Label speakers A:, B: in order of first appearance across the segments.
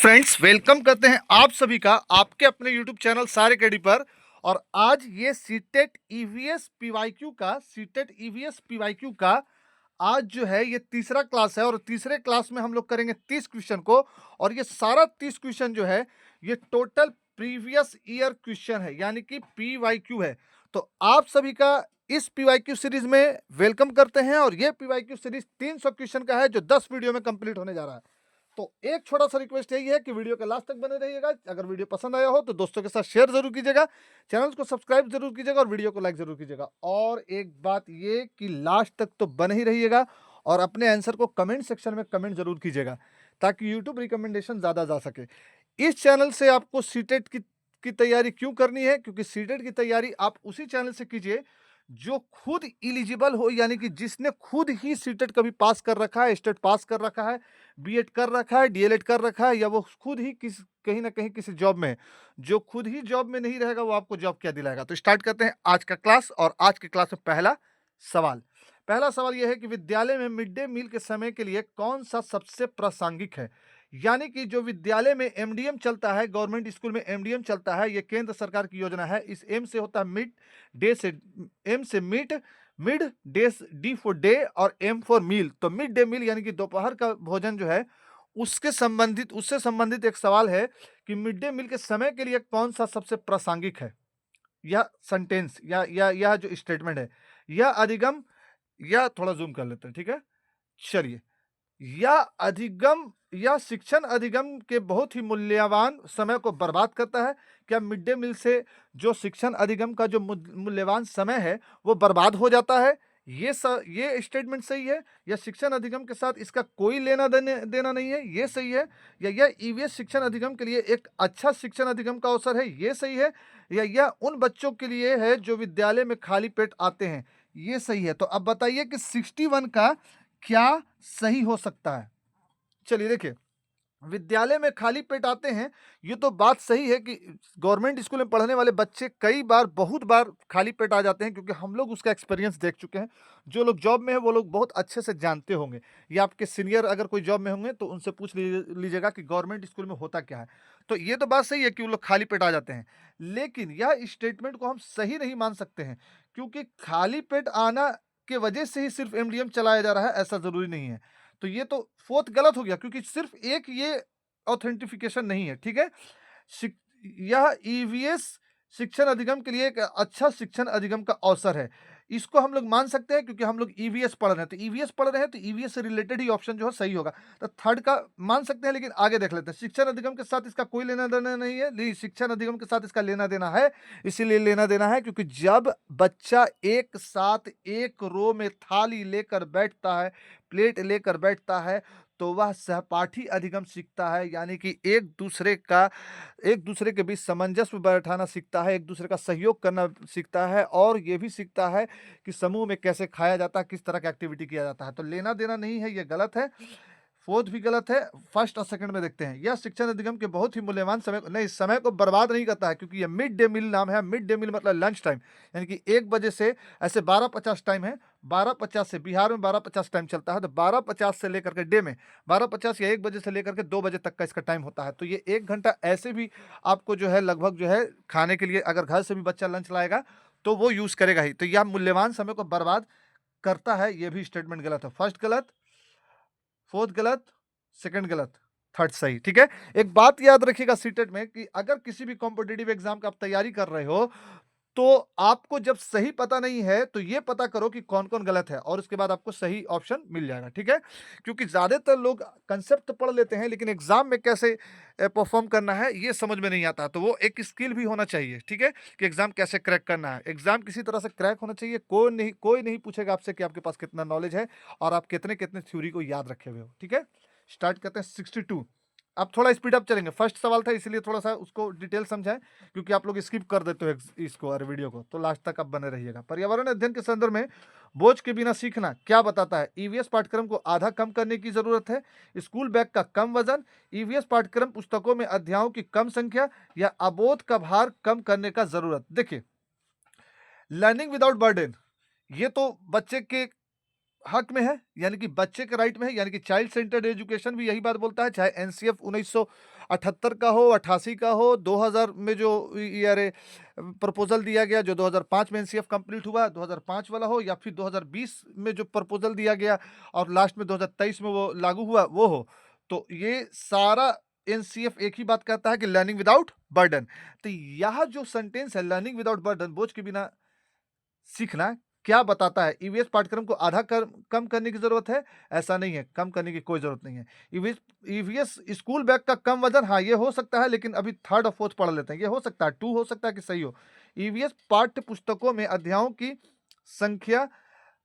A: Friends, welcome करते हैं आप सभी का आपके अपने यूट्यूब चैनल सार अकेडमी पर। और आज ये सीटेट ईवीएस पीवाईक्यू का आज जो है ये तीसरा क्लास है। और तीसरे क्लास में हम लोग करेंगे 30 क्वेश्चन को। और ये सारा 30 क्वेश्चन जो है ये टोटल प्रीवियस ईयर क्वेश्चन है, यानी कि पीवाईक्यू है। तो आप सभी का इस पीवाईक्यू सीरीज में वेलकम करते हैं। और ये पीवाईक्यू सीरीज 300 क्वेश्चन का है जो 10 वीडियो में कंप्लीट होने जा रहा है। तो एक छोटा सा रिक्वेस्ट यही है कि वीडियो के लास्ट तक बने रहिएगा। अगर वीडियो पसंद आया हो तो दोस्तों के साथ शेयर जरूर कीजिएगा, चैनल को सब्सक्राइब जरूर कीजिएगा और वीडियो को लाइक जरूर कीजिएगा। और एक बात ये कि लास्ट तक तो बने ही रहिएगा और अपने आंसर को कमेंट सेक्शन में कमेंट जरूर कीजिएगा ताकि यूट्यूब रिकमेंडेशन ज़्यादा जा सके। इस चैनल से आपको सीटेट की तैयारी क्यों करनी है? क्योंकि सीटेट की तैयारी आप उसी चैनल से कीजिए जो खुद एलिजिबल हो, यानी कि जिसने खुद ही सीटेट कभी पास कर रखा है, स्टेट पास कर रखा है, बीएड कर रखा है, डीएलएड कर रखा है, या वो खुद ही कहीं ना कहीं किसी जॉब में है। जो खुद ही जॉब में नहीं रहेगा वो आपको जॉब क्या दिलाएगा? तो स्टार्ट करते हैं आज का क्लास। और आज के क्लास में पहला सवाल यह है कि विद्यालय में मिड डे मील के समय के लिए कौन सा सबसे प्रासंगिक है? यानी कि जो विद्यालय में एमडीएम चलता है, गवर्नमेंट स्कूल में एमडीएम चलता है, ये केंद्र सरकार की योजना है। इस एम से होता है मिड डे से, एम से mid day, D for day और एम फॉर मील। तो मिड डे मील यानी कि दोपहर का भोजन जो है उससे संबंधित एक सवाल है कि मिड डे मील के समय के लिए कौन सा सबसे प्रासंगिक है। यह सेंटेंस या यह जो स्टेटमेंट है, यह अधिगम, या थोड़ा जूम कर लेते हैं, ठीक है। चलिए, या अधिगम या शिक्षण अधिगम के बहुत ही मूल्यवान समय को बर्बाद करता है। क्या मिड डे मील से जो शिक्षण अधिगम का जो मूल्यवान समय है वो बर्बाद हो जाता है? ये स्टेटमेंट सही है? या शिक्षण अधिगम के साथ इसका कोई लेना देना नहीं है, ये सही है? या यह ईवीएस शिक्षण अधिगम के लिए एक अच्छा शिक्षण अधिगम का अवसर है, ये सही है? या यह उन बच्चों के लिए है जो विद्यालय में खाली पेट आते हैं, ये सही है? तो अब बताइए कि 61 का क्या सही हो सकता है। चलिए देखिए, विद्यालय में खाली पेट आते हैं, ये तो बात सही है कि गवर्नमेंट स्कूल में पढ़ने वाले बच्चे कई बार, बहुत बार खाली पेट आ जाते हैं, क्योंकि हम लोग उसका एक्सपीरियंस देख चुके हैं। जो लोग जॉब में हैं वो लोग बहुत अच्छे से जानते होंगे, या आपके सीनियर अगर कोई जॉब में होंगे तो उनसे पूछ लीजिएगा कि गवर्नमेंट स्कूल में होता क्या है। तो ये तो बात सही है कि वो लोग खाली पेट आ जाते हैं, लेकिन यह स्टेटमेंट को हम सही नहीं मान सकते हैं, क्योंकि खाली पेट आना के वजह से ही सिर्फ एमडीएम चलाया जा रहा है ऐसा जरूरी नहीं है। तो ये तो फोर्थ गलत हो गया, क्योंकि सिर्फ एक ये ऑथेंटिफिकेशन नहीं है, ठीक है। यह ईवीएस शिक्षण अधिगम के लिए एक अच्छा शिक्षण अधिगम का अवसर है, इसको हम लोग मान सकते हैं, क्योंकि हम लोग ईवीएस पढ़ रहे हैं। तो ईवीएस पढ़ रहे हैं तो ईवीएस से रिलेटेड ही ऑप्शन जो है सही होगा। तो थर्ड का मान सकते हैं, लेकिन आगे देख लेते हैं। शिक्षण अधिगम के साथ इसका कोई लेना देना नहीं है, नहीं, शिक्षण अधिगम के साथ इसका लेना देना है। इसीलिए लेना देना है क्योंकि जब बच्चा एक साथ एक रो में थाली लेकर बैठता है, प्लेट लेकर बैठता है, तो वह सहपाठी अधिगम सीखता है, यानी कि एक दूसरे के बीच सामंजस्य बैठाना सीखता है, एक दूसरे का सहयोग करना सीखता है, और ये भी सीखता है कि समूह में कैसे खाया जाता है, किस तरह का एक्टिविटी किया जाता है। तो लेना देना नहीं है, ये गलत है। फोर्थ भी गलत है। फर्स्ट और सेकंड में देखते हैं। यह शिक्षण अधिगम के बहुत ही मूल्यवान समय को बर्बाद नहीं करता है, क्योंकि यह मिड डे मील नाम है। मिड डे मील मतलब लंच टाइम, यानी कि 1 बजे से, ऐसे 12:50 टाइम है, 12:50 से, बिहार में 12:50 टाइम चलता है, तो 12:50 से लेकर के डे में 12:50 या 1 बजे से लेकर के 2 बजे तक का इसका टाइम होता है। तो ये 1 घंटा ऐसे भी आपको जो है लगभग जो है खाने के लिए, अगर घर से भी बच्चा लंच लाएगा तो वो यूज करेगा ही। तो यह मूल्यवान समय को बर्बाद करता है, ये भी स्टेटमेंट गलत है। फर्स्ट गलत, फोर्थ गलत, सेकंड गलत, थर्ड सही, ठीक है। एक बात याद रखिएगा सीटेट में कि अगर किसी भी कॉम्पिटिटिव एग्जाम का आप तैयारी कर रहे हो, तो आपको जब सही पता नहीं है तो ये पता करो कि कौन कौन गलत है, और उसके बाद आपको सही ऑप्शन मिल जाएगा, ठीक है। क्योंकि ज्यादातर लोग कंसेप्ट तो पढ़ लेते हैं, लेकिन एग्जाम में कैसे परफॉर्म करना है ये समझ में नहीं आता। तो वो एक स्किल भी होना चाहिए, ठीक है, कि एग्जाम कैसे क्रैक करना है। एग्जाम किसी तरह से क्रैक होना चाहिए। कोई नहीं पूछेगा आपसे कि आपके पास कितना नॉलेज है और आप कितने कितने थ्योरी को याद रखे हुए हो, ठीक है। स्टार्ट करते हैं 62। अब थोड़ा स्पीड अप चलेंगे। फर्स्ट सवाल था इसलिए थोड़ा सा उसको डिटेल समझाएं, क्योंकि आप लोग स्किप कर देते हो इसको और वीडियो को, तो लास्ट तक आप बने रहिएगा। पर्यावरण अध्ययन के संदर्भ में बोझ के बिना सीखना क्या बताता है? ईवीएस पाठ्यक्रम को आधा कम करने की जरूरत है, स्कूल बैग का कम वजन, ईवीएस पाठ्यक्रम पुस्तकों में अध्यायों की कम संख्या, या अबोध का भार कम करने का जरूरत। देखिए, लर्निंग विदाउट बर्डन, ये तो बच्चे के हक में है, यानी कि बच्चे के राइट में है, यानी कि चाइल्ड सेंटर्ड एजुकेशन भी यही बात बोलता है, चाहे एनसीएफ 1978 का हो, 88 का हो, 2000 में जो ये अरे प्रपोजल दिया गया, जो 2005 में एनसीएफ कंप्लीट हुआ, 2005 वाला हो, या फिर 2020 में जो प्रपोजल दिया गया और लास्ट में 2023 में वो लागू हुआ वो हो, तो ये सारा एनसीएफ एक ही बात कहता है कि लर्निंग विदाउट बर्डन। तो यह जो सेंटेंस है लर्निंग विदाउट बर्डन, बोझ के बिना सीखना, क्या बताता है? ईवीएस पाठ्यक्रम को आधा कम करने की जरूरत है? ऐसा नहीं है, कम करने की कोई जरूरत नहीं है। ईवीएस ईवीएस स्कूल बैग का कम वजन, हाँ ये हो सकता है, लेकिन अभी थर्ड और फोर्थ पढ़ लेते हैं, ये हो सकता है, 2 हो सकता है कि सही हो। ईवीएस पाठ्य पुस्तकों में अध्यायों की संख्या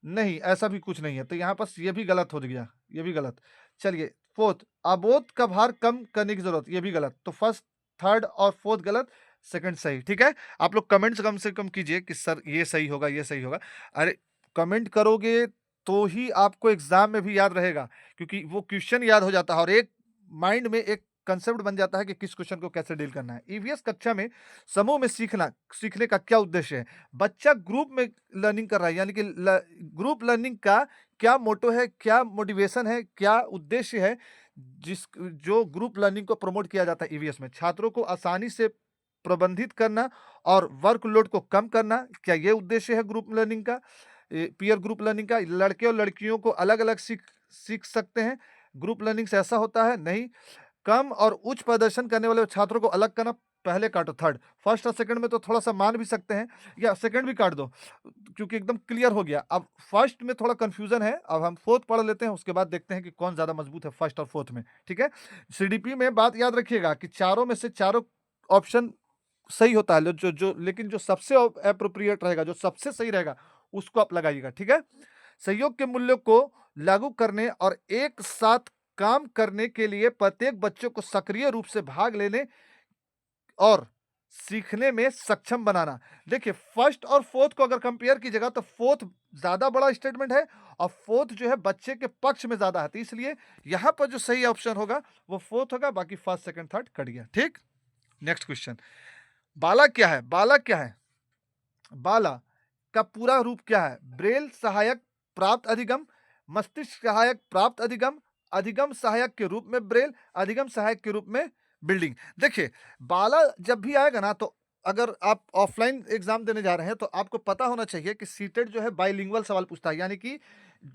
A: नहीं, ऐसा भी कुछ नहीं है, तो यहाँ पर ये भी गलत हो गया, ये भी गलत। चलिए फोर्थ, अबोध का भार कम करने की जरूरत, ये भी गलत। तो फर्स्ट, थर्ड और फोर्थ गलत, सेकंड सही। ठीक है, आप लोग कमेंट्स कम से कम कीजिए कि सर ये सही होगा, ये सही होगा। अरे कमेंट करोगे तो ही आपको एग्जाम में भी याद रहेगा, क्योंकि वो क्वेश्चन याद हो जाता है और एक माइंड में एक कंसेप्ट बन जाता है कि किस क्वेश्चन को कैसे डील करना है। ईवीएस कक्षा में समूह में सीखने का क्या उद्देश्य है? बच्चा ग्रुप में लर्निंग कर रहा है, यानी कि ग्रुप लर्निंग का क्या मोटो है, क्या मोटिवेशन है, क्या उद्देश्य है, जिस जो ग्रुप लर्निंग को प्रमोट किया जाता है ईवीएस में? छात्रों को आसानी से प्रबंधित करना और वर्कलोड को कम करना, क्या ये उद्देश्य है ग्रुप लर्निंग का, पीयर ग्रुप लर्निंग का? लड़के और लड़कियों को अलग अलग सीख सीख सकते हैं, ग्रुप लर्निंग से ऐसा होता है? नहीं। कम और उच्च प्रदर्शन करने वाले छात्रों को अलग करना, पहले काटो थर्ड। फर्स्ट और सेकंड में तो थोड़ा सा मान भी सकते हैं, या सेकंड भी काट दो, क्योंकि एकदम क्लियर हो गया। अब फर्स्ट में थोड़ा कंफ्यूजन है, अब हम फोर्थ पढ़ लेते हैं, उसके बाद देखते हैं कि कौन ज्यादा मजबूत है फर्स्ट और फोर्थ में। ठीक है, सीडीपी में बात याद रखिएगा कि चारों में से चारों ऑप्शन सही होता है, लेकिन जो सबसे एप्रोप्रिएट रहेगा, जो सबसे सही रहेगा, उसको आप लगाइएगा। ठीक है, सहयोग के मूल्यों को लागू करने और एक साथ काम करने के लिए प्रत्येक बच्चों को सक्रिय रूप से भाग लेने और सीखने में सक्षम बनाना। देखिए फर्स्ट और फोर्थ को अगर कंपेयर कीजिएगा तो फोर्थ ज्यादा बड़ा स्टेटमेंट है और फोर्थ जो है बच्चे के पक्ष में ज्यादा है, तो इसलिए यहां पर जो सही ऑप्शन होगा वो फोर्थ होगा, बाकी फर्स्ट सेकंड थर्ड कट गया। ठीक, नेक्स्ट क्वेश्चन, बाला क्या है? बाला क्या है? बाला का पूरा रूप क्या है? ब्रेल सहायक प्राप्त अधिगम, मस्तिष्क सहायक प्राप्त अधिगम, अधिगम सहायक के रूप में ब्रेल, अधिगम सहायक के रूप में बिल्डिंग। देखिए बाला जब भी आएगा ना, तो अगर आप ऑफलाइन एग्जाम देने जा रहे हैं तो आपको पता होना चाहिए कि सीटेट जो है बाइलिंगुअल सवाल पूछता है, यानी कि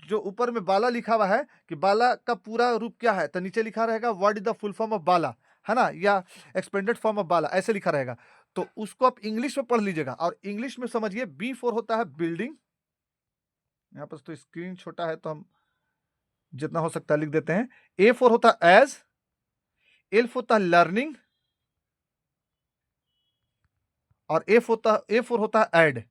A: जो ऊपर में बाला लिखा हुआ है कि बाला का पूरा रूप क्या है, तो नीचे लिखा रहेगा what is the full form of बाला, है ना, या एक्सपेंडेड फॉर्म ऑफ बाला, ऐसे लिखा रहेगा। तो उसको आप इंग्लिश में पढ़ लीजिएगा और इंग्लिश में समझिए B4 होता है बिल्डिंग, यहाँ पर तो स्क्रीन छोटा है तो हम जितना हो सकता है लिख देते हैं। A4 होता है एज, L होता है लर्निंग और A4 होता है aid.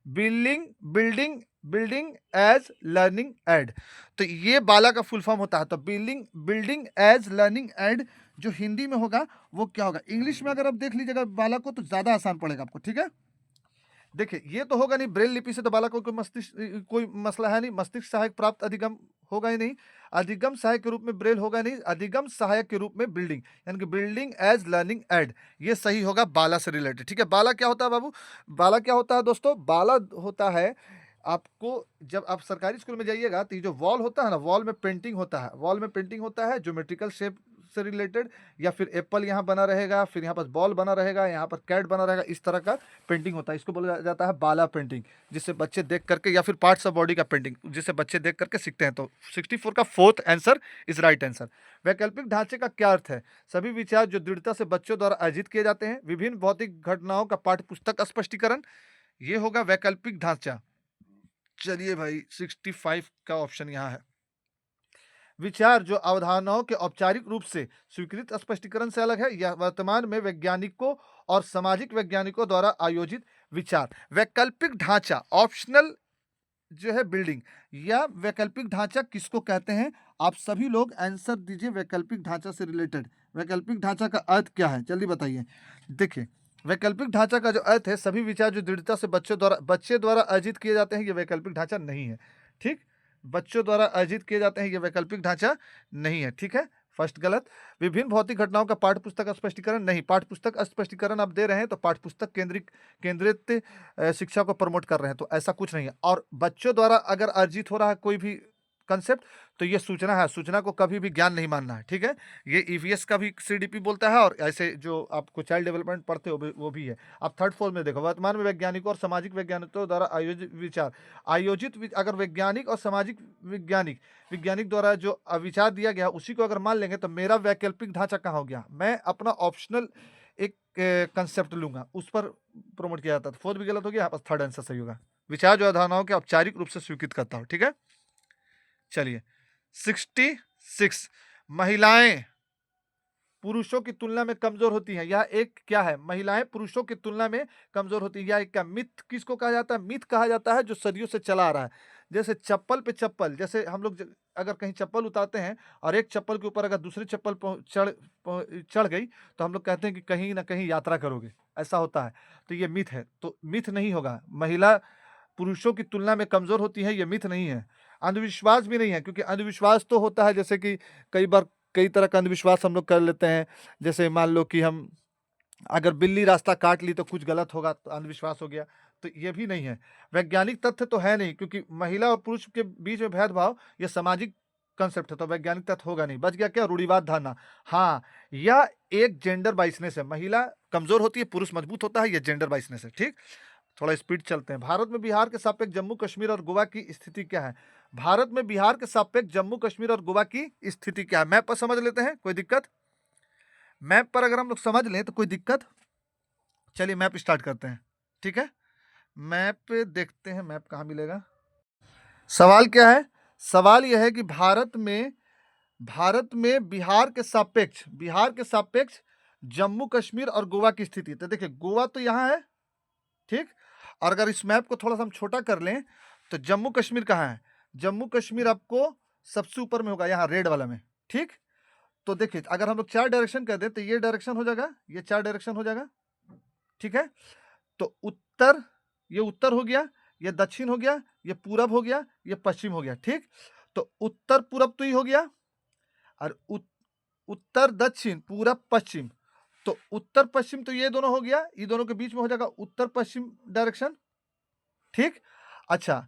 A: Building building building as learning aid, तो ये बाला का फुल फॉर्म होता है। तो building building as learning aid जो हिंदी में होगा वो क्या होगा? इंग्लिश में अगर आप देख लीजिएगा बाला को तो ज्यादा आसान पड़ेगा आपको। ठीक है, देखिए ये तो होगा नहीं, ब्रेल लिपि से तो बालक को कोई मस्तिष्क कोई मसला है नहीं, मस्तिष्क सहायक प्राप्त अधिगम होगा ही नहीं, अधिगम सहायक के रूप में ब्रेल होगा नहीं, अधिगम सहायक के रूप में बिल्डिंग, यानी कि बिल्डिंग एज लर्निंग एड, ये सही होगा बाला से रिलेटेड। ठीक है, बाला क्या होता है बाबू? बाला क्या होता है दोस्तों? बाला होता है आपको, जब आप सरकारी स्कूल में जाइएगा तो ये जो वॉल होता है ना, वॉल में पेंटिंग होता है, वॉल में पेंटिंग होता है ज्योमेट्रिकल शेप से रिलेटेड, या फिर एप्पल यहाँ बना रहेगा, फिर यहाँ पर बॉल बना रहेगा, यहाँ पर कैट बना रहेगा, इस तरह का पेंटिंग होता है, इसको बोला जाता है बाला पेंटिंग, जिससे बच्चे देख करके, या फिर पार्ट्स ऑफ बॉडी का पेंटिंग जिसे बच्चे देख करके सीखते हैं। तो 64 का fourth answer is right answer. वैकल्पिक ढांचे का क्या अर्थ है? सभी विचार जो दृढ़ता से बच्चों द्वारा अर्जित किए जाते हैं, विभिन्न भौतिक घटनाओं का पाठ्य पुस्तक स्पष्टीकरण, ये होगा वैकल्पिक ढांचा। चलिए भाई 65 का ऑप्शन यहाँ है। विचार जो अवधारणाओं के औपचारिक रूप से स्वीकृत स्पष्टीकरण से अलग है, यह वर्तमान में वैज्ञानिकों और सामाजिक वैज्ञानिकों द्वारा आयोजित विचार। वैकल्पिक ढांचा ऑप्शनल जो है बिल्डिंग, या वैकल्पिक ढांचा किसको कहते हैं? आप सभी लोग आंसर दीजिए वैकल्पिक ढांचा से रिलेटेड। वैकल्पिक ढांचा का अर्थ क्या है जल्दी बताइए। देखिए वैकल्पिक ढांचा का जो अर्थ है, सभी विचार जो दृढ़ता से बच्चे द्वारा अर्जित किए जाते हैं, ये वैकल्पिक ढांचा नहीं है। ठीक, बच्चों द्वारा अर्जित किए जाते हैं, ये वैकल्पिक ढांचा नहीं है। ठीक है, फर्स्ट गलत। विभिन्न भौतिक घटनाओं का पाठ्य पुस्तक स्पष्टीकरण, नहीं, पाठ्य पुस्तक स्पष्टीकरण आप दे रहे हैं तो पाठ्य पुस्तक केंद्रित शिक्षा को प्रमोट कर रहे हैं, तो ऐसा कुछ नहीं है। और बच्चों द्वारा अगर अर्जित हो रहा है कोई भी कंसेप्ट, तो ये सूचना है, सूचना को कभी भी ज्ञान नहीं मानना है, ठीक है। ये ईवीएस का भी सीडीपी बोलता है, और ऐसे जो आपको चाइल्ड डेवलपमेंट पढ़ते हो वो भी है। अब थर्ड फोर्थ में देखो, वर्तमान में वैज्ञानिकों और सामाजिक वैज्ञानिकों द्वारा अगर वैज्ञानिक और सामाजिक वैज्ञानिक द्वारा जो विचार दिया गया उसी को अगर मान लेंगे, तो मेरा वैकल्पिक ढांचा कहाँ हो गया, मैं अपना ऑप्शनल एक कंसेप्ट लूंगा, उस पर प्रमोट किया जाता है। फोर्थ भी गलत हो गया, यहाँ पर थर्ड आंसर सही होगा। विचार जो अवधारणाओं के औपचारिक रूप से स्वीकृत करता हो, ठीक है। चलिए 66, महिलाएं पुरुषों की तुलना में कमजोर होती हैं। यह एक क्या है, महिलाएं पुरुषों की तुलना में कमजोर होती है। यह एक क्या मिथ किसको कहा जाता है, मिथ कहा जाता है, जो सदियों से चला आ रहा है। जैसे चप्पल पे चप्पल, जैसे हम लोग अगर कहीं चप्पल उतारते हैं और एक चप्पल के ऊपर अगर दूसरी चप्पल चढ़ गई, तो हम लोग कहते हैं कि कहीं ना कहीं यात्रा करोगे, ऐसा होता है। तो ये मिथ है, तो मिथ नहीं होगा। महिला पुरुषों की तुलना में कमजोर होती है, ये मिथ नहीं है। अंधविश्वास भी नहीं है, क्योंकि अंधविश्वास तो होता है, जैसे कि कई बार कई तरह का अंधविश्वास हम लोग कर लेते हैं। जैसे मान लो कि हम अगर बिल्ली रास्ता काट ली तो कुछ गलत होगा, तो अंधविश्वास हो गया। तो ये भी नहीं है। वैज्ञानिक तथ्य तो है नहीं, क्योंकि महिला और पुरुष के बीच में भेदभाव ये सामाजिक कंसेप्ट है, तो वैज्ञानिक तथ्य होगा नहीं। बच गया क्या, रूढ़िवाद धारणा। हाँ, यह एक जेंडर बाइसनेस है। महिला कमजोर होती है, पुरुष मजबूत होता है, ये जेंडर बाइसनेस है, ठीक। थोड़ा स्पीड चलते हैं। भारत में बिहार के सापेक्ष जम्मू कश्मीर और गोवा की स्थिति क्या है। भारत में बिहार के सापेक्ष जम्मू कश्मीर और गोवा की स्थिति क्या है, मैप पर समझ लेते हैं, कोई दिक्कत। मैप पर अगर हम लोग समझ लें तो कोई दिक्कत। चलिए मैप स्टार्ट करते हैं, ठीक है। मैप देखते हैं, मैप कहाँ मिलेगा। सवाल क्या है, सवाल यह है कि भारत में बिहार के सापेक्ष जम्मू कश्मीर और गोवा की स्थिति। तो देखिए गोवा तो यहाँ है, ठीक। और अगर इस मैप को थोड़ा सा हम छोटा कर लें, तो जम्मू कश्मीर कहाँ है, जम्मू कश्मीर आपको सबसे ऊपर में होगा, यहाँ रेड वाला में, ठीक। तो देखिए अगर हम लोग 4 डायरेक्शन कर दें, तो ये डायरेक्शन हो जाएगा, ये 4 डायरेक्शन हो जाएगा, ठीक है। तो उत्तर, ये उत्तर हो गया, ये दक्षिण हो गया, ये पूरब हो गया, ये पश्चिम हो गया, ठीक। तो उत्तर पूरब तो ही हो गया, और उत्तर दक्षिण पूरब पश्चिम, तो उत्तर पश्चिम तो ये दोनों हो गया, ये दोनों के बीच में हो जाएगा उत्तर पश्चिम डायरेक्शन, ठीक। अच्छा,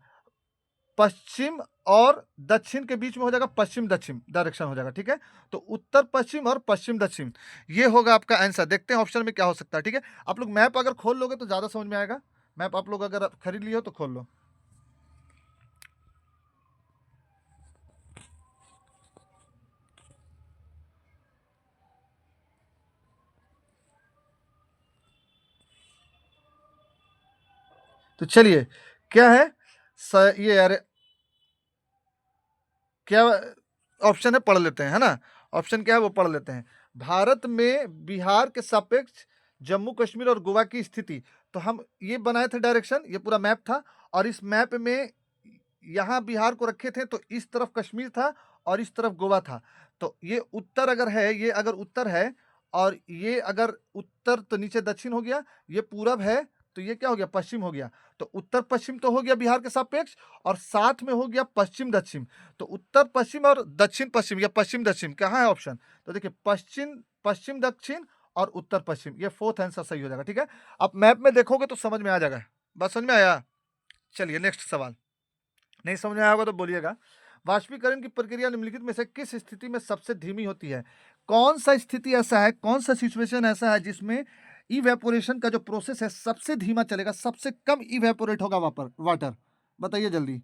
A: पश्चिम और दक्षिण के बीच में हो जाएगा पश्चिम दक्षिण डायरेक्शन हो जाएगा, ठीक है। तो उत्तर पश्चिम और पश्चिम दक्षिण, ये होगा आपका आंसर। देखते हैं ऑप्शन में क्या हो सकता है, ठीक है। आप लोग मैप अगर खोल लोगे तो ज्यादा समझ में आएगा। मैप आप लोग अगर खरीद लिए हो तो खोल लो। तो चलिए क्या है, ये अरे क्या ऑप्शन है, पढ़ लेते हैं, है ना। ऑप्शन क्या है वो पढ़ लेते हैं। भारत में बिहार के सापेक्ष जम्मू कश्मीर और गोवा की स्थिति। तो हम ये बनाए थे डायरेक्शन, ये पूरा मैप था, और इस मैप में यहाँ बिहार को रखे थे, तो इस तरफ कश्मीर था और इस तरफ गोवा था। तो ये उत्तर अगर है, ये अगर उत्तर है, और ये अगर उत्तर तो नीचे दक्षिण हो गया, ये पूरब है, तो ये क्या हो गया, पश्चिम हो गया। तो उत्तर पश्चिम तो हो गया बिहार के सापेक्ष, और साथ में हो गया पश्चिम दक्षिण। तो उत्तर पश्चिम और दक्षिण पश्चिम, या पश्चिम दक्षिण, कहाँ है ऑप्शन। तो देखिए पश्चिम पश्चिम दक्षिण और उत्तर पश्चिम, ये फोर्थ आंसर सही हो जाएगा, ठीक है। आप मैप में देखोगे तो समझ में आ जाएगा। बात समझ में आया। चलिए नेक्स्ट सवाल। नहीं समझ में आया होगा तो बोलिएगा। वाष्पीकरण की प्रक्रिया निम्नलिखित में से किस स्थिति में सबसे धीमी होती है। कौन सा स्थिति ऐसा है, कौन सा सिचुएशन ऐसा है जिसमें इवेपोरेशन का जो प्रोसेस है सबसे धीमा चलेगा, सबसे कम इवेपोरेट होगा वाटर। बताइए जल्दी,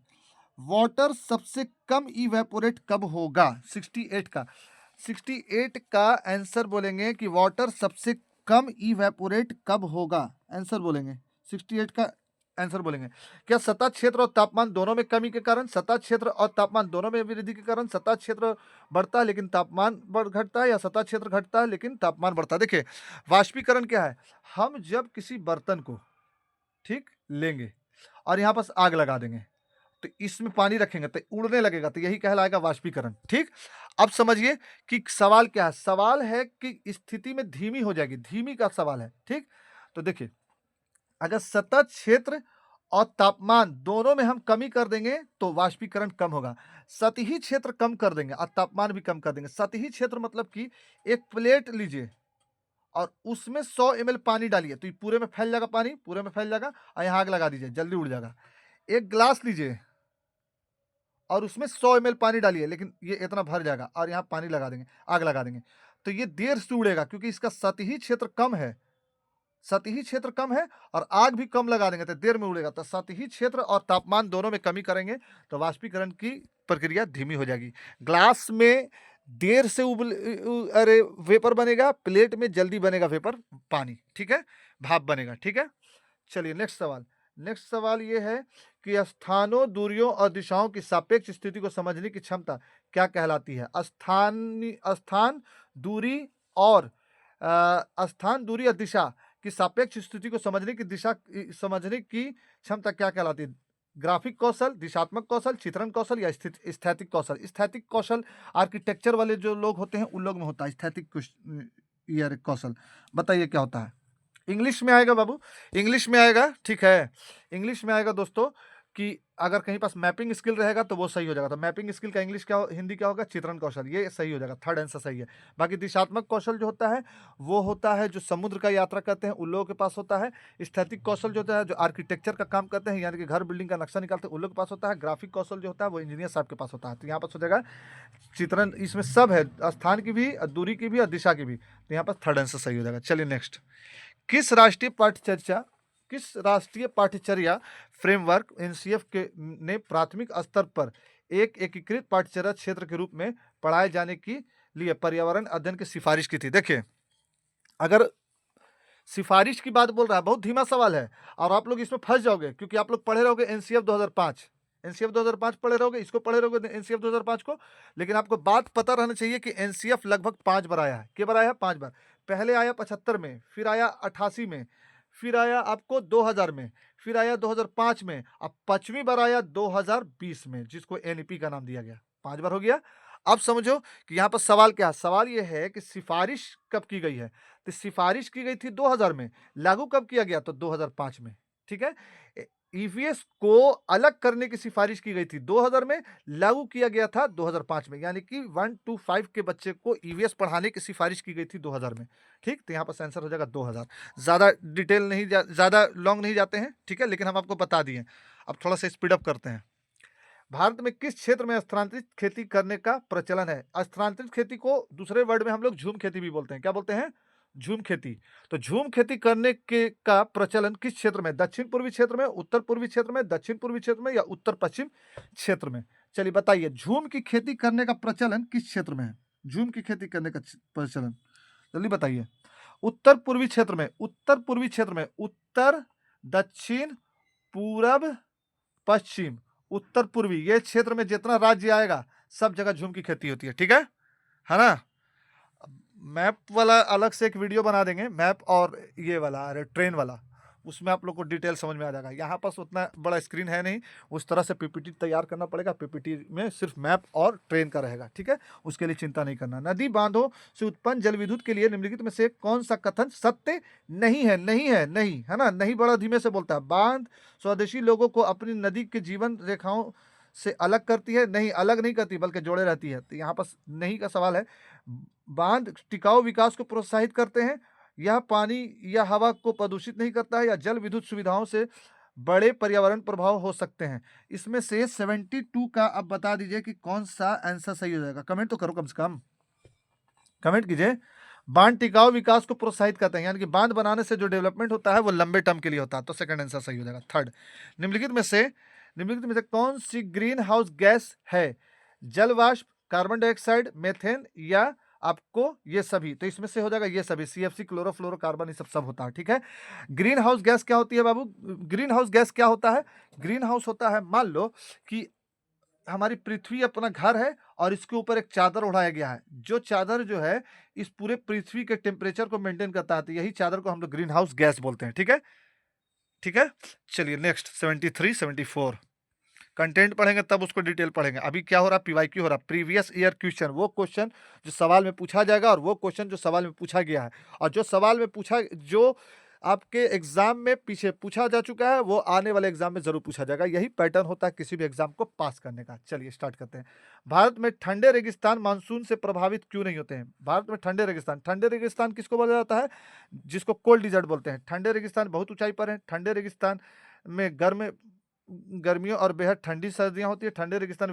A: वाटर सबसे कम इवेपोरेट कब होगा। 68 का आंसर बोलेंगे कि वाटर सबसे कम इवेपोरेट कब होगा, आंसर बोलेंगे 68 का आंसर बोलेंगे। क्या सतह क्षेत्र और तापमान दोनों में कमी के कारण, सतह क्षेत्र और तापमान दोनों में वृद्धि के कारण सतह क्षेत्र बढ़ता है लेकिन तापमान घटता है, या सतह क्षेत्र घटता है लेकिन तापमान बढ़ता है। देखिए वाष्पीकरण क्या है, हम जब किसी बर्तन को ठीक लेंगे और यहाँ पर आग लगा देंगे, तो इसमें पानी रखेंगे तो उड़ने लगेगा, तो यही कहलाएगा वाष्पीकरण, ठीक। अब समझिए कि सवाल क्या है, सवाल है कि स्थिति में धीमी हो जाएगी, धीमी का सवाल है, ठीक। तो देखिए अगर सतह क्षेत्र और तापमान दोनों में हम कमी कर देंगे तो वाष्पीकरण कम होगा। सतही क्षेत्र कम कर देंगे और तापमान भी कम कर देंगे। सतही क्षेत्र मतलब कि एक प्लेट लीजिए और उसमें 100 ml पानी डालिए, तो ये पूरे में फैल जाएगा, पानी पूरे में फैल जाएगा, और यहाँ आग लगा दीजिए, जल्दी उड़ जाएगा। एक ग्लास लीजिए और उसमें 100 ml पानी डालिए, लेकिन ये इतना भर जाएगा और यहाँ पानी लगा देंगे, आग लगा देंगे, तो ये देर से उड़ेगा क्योंकि इसका सतही क्षेत्र कम है, सतही क्षेत्र कम है और आग भी कम लगा देंगे तो देर में उड़ेगा। तो सतही क्षेत्र और तापमान दोनों में कमी करेंगे तो वाष्पीकरण की प्रक्रिया धीमी हो जाएगी। ग्लास में देर से अरे वेपर बनेगा, प्लेट में जल्दी बनेगा वेपर पानी, ठीक है, भाप बनेगा, ठीक है। चलिए नेक्स्ट सवाल। नेक्स्ट सवाल ये है कि स्थानों, दूरियों और दिशाओं की सापेक्ष स्थिति को समझने की क्षमता क्या कहलाती है? स्थान, दूरी और स्थान, दूरी और दिशा की सापेक्ष स्थिति को समझने की क्षमता क्या कहलाती है? ग्राफिक कौशल, दिशात्मक कौशल, चित्रण कौशल या स्थैतिक कौशल? स्थैतिक कौशल आर्किटेक्चर वाले जो लोग होते हैं उन लोग में होता है स्थैतिक कौशल। बताइए क्या होता है? इंग्लिश में आएगा बाबू, इंग्लिश में आएगा, ठीक है। इंग्लिश में आएगा दोस्तों कि अगर कहीं पास मैपिंग स्किल रहेगा तो वो सही हो जाएगा। तो मैपिंग स्किल का इंग्लिश क्या हिंदी क्या होगा? चित्रण कौशल, ये सही हो जाएगा, थर्ड आंसर सही है। बाकी दिशात्मक कौशल जो होता है वो होता है जो समुद्र का यात्रा करते हैं उन लोगों के पास होता है। स्थैतिक कौशल जो होता है जो आर्किटेक्चर का काम करते हैं, यानी कि घर बिल्डिंग का नक्शा निकालते हैं उन लोगों के पास होता है। ग्राफिक कौशल जो होता है वो इंजीनियर साहब के पास होता है। तो यहाँ पर हो जाएगा चित्रण, इसमें सब है, स्थान की भी, दूरी की भी और दिशा की भी। तो यहाँ पर थर्ड आंसर सही हो जाएगा। चलिए नेक्स्ट। किस राष्ट्रीय पाठ्यचर्या फ्रेमवर्क एनसीएफ के ने प्राथमिक स्तर पर एक एकीकृत पाठ्यचर्या क्षेत्र के रूप में पढ़ाए जाने के लिए पर्यावरण अध्ययन की सिफारिश की थी? देखिए, अगर सिफारिश की बात बोल रहा है, बहुत धीमा सवाल है और आप लोग इसमें फंस जाओगे क्योंकि आप लोग पढ़े रहोगे एनसीएफ 2005, एनसीएफ 2005 पढ़े रहोगे, इसको पढ़े रहोगे एनसीएफ 2005 को। लेकिन आपको बात पता रहना चाहिए कि एनसीएफ लगभग 5 बार आया है। कितनी बार आया है? 5 बार। पहले आया 75 में, फिर आया 88 में, फिर आया आपको 2000 में, फिर आया 2005 में, अब 5वीं बार आया 2020 में, जिसको एनईपी का नाम दिया गया। 5 बार हो गया। अब समझो कि यहाँ पर सवाल क्या है। सवाल ये है कि सिफारिश कब की गई है? तो सिफारिश की गई थी 2000 में, लागू कब किया गया? तो 2005 में, ठीक है। ईवीएस को अलग करने की सिफारिश की गई थी 2000 में, लागू किया गया था 2005 में, यानी कि 1 to 5 के बच्चे को ईवीएस पढ़ाने की सिफारिश की गई थी 2000 में, ठीक। तो यहाँ पर आंसर हो जाएगा 2000। ज़्यादा डिटेल नहीं, ज़्यादा लॉन्ग नहीं जाते हैं, ठीक है, लेकिन हम आपको बता दिए। अब थोड़ा सा स्पीड अप करते हैं। भारत में किस क्षेत्र में स्थानांतरित खेती करने का प्रचलन है? स्थानांतरित खेती को दूसरे वर्ड में हम लोग झूम खेती भी बोलते हैं। क्या बोलते हैं? झूम खेती। तो झूम खेती करने के का प्रचलन किस क्षेत्र में? दक्षिण पूर्वी क्षेत्र में, उत्तर पूर्वी क्षेत्र में, दक्षिण पूर्वी क्षेत्र में या उत्तर पश्चिम क्षेत्र में? चलिए बताइए, झूम की खेती करने का प्रचलन किस क्षेत्र में है? झूम की खेती करने का प्रचलन जल्दी बताइए। उत्तर पूर्वी क्षेत्र में, उत्तर पूर्वी क्षेत्र में, उत्तर, दक्षिण, पूरब, पश्चिम, उत्तर पूर्वी, ये क्षेत्र में जितना राज्य आएगा सब जगह झूम की खेती होती है, ठीक है ना। मैप वाला अलग से एक वीडियो बना देंगे, मैप और ये वाला, अरे ट्रेन वाला, उसमें आप लोग को डिटेल समझ में आ जाएगा। यहाँ पास उतना बड़ा स्क्रीन है नहीं, उस तरह से पीपीटी तैयार करना पड़ेगा। पीपीटी में सिर्फ मैप और ट्रेन का रहेगा, ठीक है, उसके लिए चिंता नहीं करना। नदी बांधों से उत्पन्न जल विद्युत के लिए निम्नलिखित में से कौन सा कथन सत्य नहीं है? नहीं है, नहीं है ना, नहीं बड़ा धीमे से बोलता है। बांध स्वदेशी लोगों को अपनी नदी के जीवन रेखाओं से अलग करती है? नहीं, अलग नहीं करती बल्कि जोड़े रहती है। तो यहाँ पर नहीं का सवाल है। बांध टिकाऊ विकास को प्रोत्साहित करते हैं, यह पानी या हवा को प्रदूषित नहीं करता है, या जल विद्युत सुविधाओं से बड़े पर्यावरण प्रभाव हो सकते हैं। इसमें से 72 का अब बता दीजिए कि कौन सा आंसर सही हो जाएगा। कमेंट तो करो, कम से कम कमेंट कीजिए। बांध टिकाऊ विकास को प्रोत्साहित करते हैं, यानी कि बांध बनाने से जो डेवलपमेंट होता है वो लंबे टर्म के लिए होता है। तो सेकंड आंसर सही हो जाएगा। थर्ड, निम्नलिखित में से कौन सी ग्रीन हाउस गैस है? जल वाष्प, कार्बन डाइऑक्साइड, मेथेन या आपको ये सभी? तो इसमें से हो जाएगा ये सभी, सीएफसी, क्लोरोफ्लोरोकार्बन, ये सब होता है, ठीक है। ग्रीन हाउस गैस क्या होती है बाबू? ग्रीन हाउस गैस क्या होता है? ग्रीन हाउस होता है, मान लो कि हमारी पृथ्वी अपना घर है और इसके ऊपर एक चादर उड़ाया गया है। जो चादर जो है इस पूरे पृथ्वी के टेम्परेचर को मेंटेन करता है, तो यही चादर को हम लोग ग्रीन हाउस गैस बोलते हैं, ठीक है, ठीक है। चलिए नेक्स्ट 73 74 कंटेंट पढ़ेंगे तब उसको डिटेल पढ़ेंगे। अभी क्या हो रहा है? पीवाईक्यू हो रहा है, प्रीवियस ईयर क्वेश्चन, वो क्वेश्चन जो सवाल में पूछा जाएगा और वो क्वेश्चन जो सवाल में पूछा गया है, और जो सवाल में पूछा, जो आपके एग्जाम में पीछे पूछा जा चुका है वो आने वाले एग्जाम में जरूर पूछा जाएगा। यही पैटर्न होता है किसी भी एग्जाम को पास करने का। चलिए स्टार्ट करते हैं। भारत में ठंडे रेगिस्तान मानसून से प्रभावित क्यों नहीं होते हैं? भारत में ठंडे रेगिस्तान किसको बोला जाता है? जिसको कोल्ड डिजर्ट बोलते हैं। ठंडे रेगिस्तान बहुत ऊंचाई पर है। ठंडे रेगिस्तान में गर्म गर्मियों और बेहद ठंडी सर्दियां होती है। ठंडे रेगिस्तान